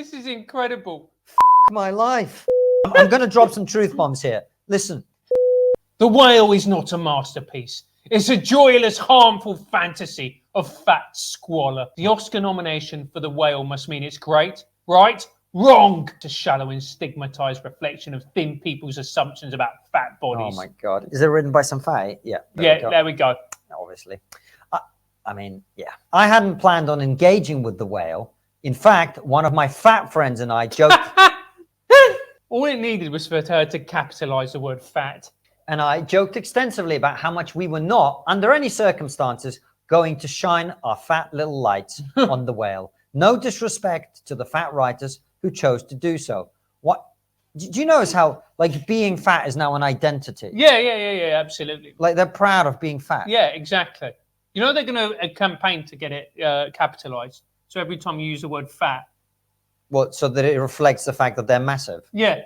This is incredible. My life. I'm going to drop some truth bombs here. Listen. The whale is not a masterpiece. It's a joyless, harmful fantasy of fat squalor. The Oscar nomination for The Whale must mean it's great, right? Wrong! It's a shallow and stigmatized reflection of thin people's assumptions about fat bodies. Oh my God. Is it written by some fatty? Yeah. There we go. Obviously. I mean, yeah. I hadn't planned on engaging with the whale. In fact, one of my fat friends and I joked. All it needed was for her to capitalize the word fat. And I joked extensively about how much we were not, under any circumstances, going to shine our fat little lights on the whale. No disrespect to the fat writers who chose to do so. What? Do you notice how, like, being fat is now an identity? Yeah, absolutely. Like, they're proud of being fat. Yeah, exactly. You know, they're going to campaign to get it capitalized. So every time you use the word fat. Well, so that it reflects the fact that they're massive. Yeah.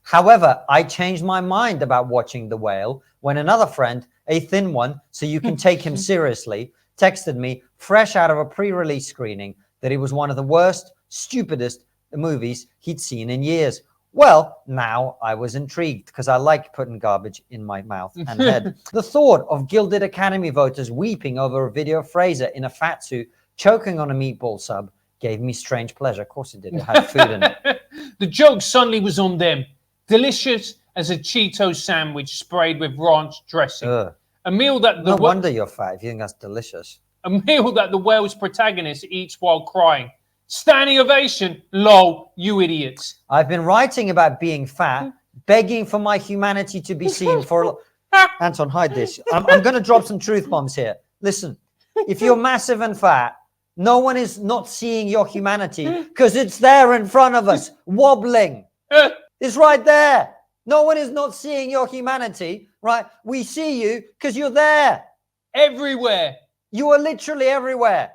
However, I changed my mind about watching The Whale when another friend, a thin one, so you can take him seriously, texted me fresh out of a pre-release screening that it was one of the worst, stupidest movies he'd seen in years. Well, now I was intrigued because I like putting garbage in my mouth and head. The thought of Gilded Academy voters weeping over a video of Fraser in a fat suit choking on a meatball sub gave me strange pleasure. Of course it did. It had food in it. The joke suddenly was on them. Delicious as a Cheeto sandwich sprayed with ranch dressing. Ugh. A meal that No wonder you're fat if you think that's delicious. A meal that the whale's protagonist eats while crying. Standing ovation, lol, you idiots. I've been writing about being fat, begging for my humanity to be seen for... Anton, hide this. I'm going to drop some truth bombs here. Listen, if you're massive and fat, no one is not seeing your humanity because it's there in front of us, wobbling. It's right there. No one is not seeing your humanity, right? We see you because you're there. Everywhere. You are literally everywhere.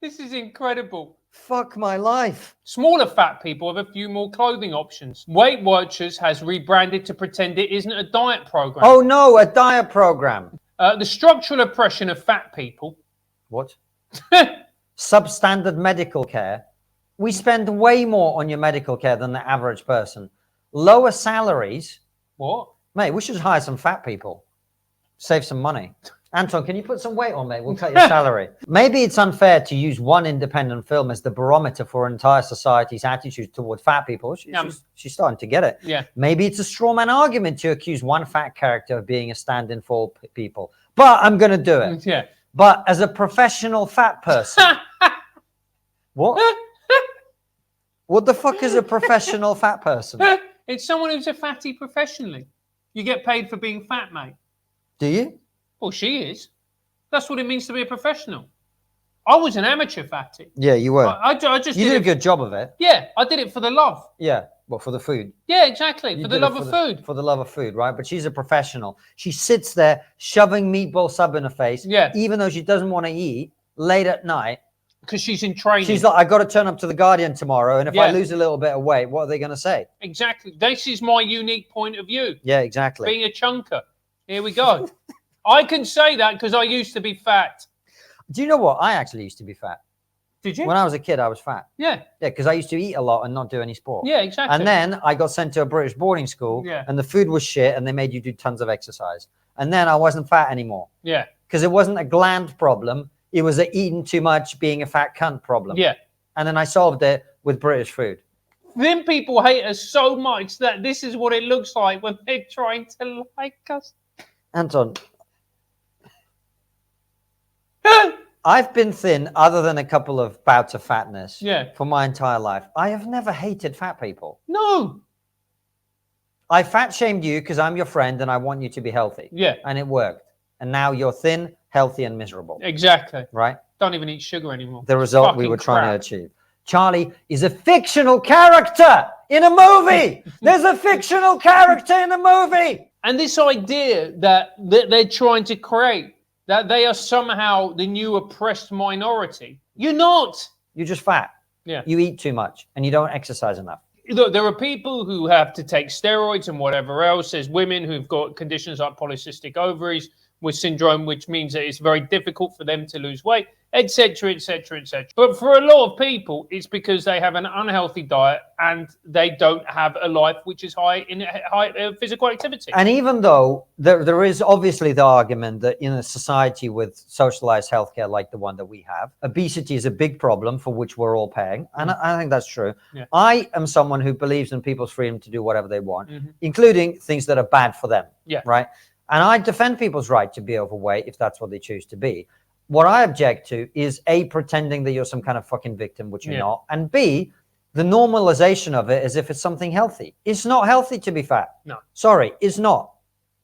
This is incredible. Fuck my life. Smaller fat people have a few more clothing options. Weight Watchers has rebranded to pretend it isn't a diet program. Oh no, a diet program. The structural oppression of fat people. What? Substandard medical care. We spend way more on your medical care than the average person. Lower salaries. What? Mate, we should hire some fat people. Save some money. Anton, can you put some weight on, mate? We'll cut your salary. Maybe it's unfair to use one independent film as the barometer for entire society's attitude toward fat people. She's starting to get it. Yeah. Maybe it's a straw man argument to accuse one fat character of being a stand-in for all people. But I'm going to do it. Yeah. But as a professional fat person... What? What the fuck is a professional fat person? It's someone who's a fatty professionally. You get paid for being fat, mate. Do you? Well, she is. That's what it means to be a professional. I was an amateur fatty. Yeah, you were. I just you did a good job of it. Yeah, I did it for the love. Yeah, well, for the food. Yeah, exactly. For the love of food. For the love of food, right? But she's a professional. She sits there shoving meatball sub in her face. Yeah. Even though she doesn't want to eat late at night. Because she's in training. She's like, I got to turn up to the Guardian tomorrow, and if I lose a little bit of weight, what are they going to say? Exactly. This is my unique point of view. Yeah, exactly. Being a chunker. Here we go. I can say that because I used to be fat. Do you know what? I actually used to be fat. Did you? When I was a kid, I was fat. Yeah. Yeah, because I used to eat a lot and not do any sport. Yeah, exactly. And then I got sent to a British boarding school, and the food was shit, and they made you do tons of exercise. And then I wasn't fat anymore. Yeah. Because it wasn't a gland problem. It was a eating too much, being a fat cunt problem. Yeah. And then I solved it with British food. Then people hate us so much that this is what it looks like when they're trying to like us. Anton. I've been thin other than a couple of bouts of fatness for my entire life. I have never hated fat people. No. I fat shamed you because I'm your friend and I want you to be healthy. Yeah. And it worked. And now you're thin, healthy, and miserable. Exactly. Right? Don't even eat sugar anymore. The result we were trying to achieve. Charlie is a fictional character in a movie. There's a fictional character in a movie. And this idea that they're trying to create, that they are somehow the new oppressed minority. You're not. You're just fat. Yeah. You eat too much and you don't exercise enough. Look, there are people who have to take steroids and whatever else. There's women who've got conditions like polycystic ovaries, with syndrome, which means that it's very difficult for them to lose weight, etc., etc., etc. But for a lot of people, it's because they have an unhealthy diet and they don't have a life which is high in physical activity. And even though there is obviously the argument that in a society with socialized healthcare like the one that we have, obesity is a big problem for which we're all paying. And I think that's true. Yeah. I am someone who believes in people's freedom to do whatever they want, including things that are bad for them. Yeah. Right. And I defend people's right to be overweight if that's what they choose to be. What I object to is A, pretending that you're some kind of fucking victim, which you're not, and B, the normalization of it as if it's something healthy. It's not healthy to be fat. No. Sorry, it's not.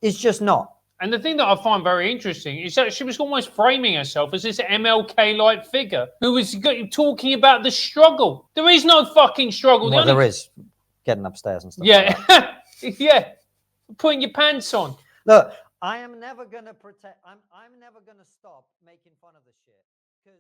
It's just not. And the thing that I find very interesting is that she was almost framing herself as this MLK-like figure who was talking about the struggle. There is no fucking struggle. Well, there is getting upstairs and stuff. Yeah. Like that. Yeah. Putting your pants on. Look, I am never going to pretend. I'm never going to stop making fun of this shit because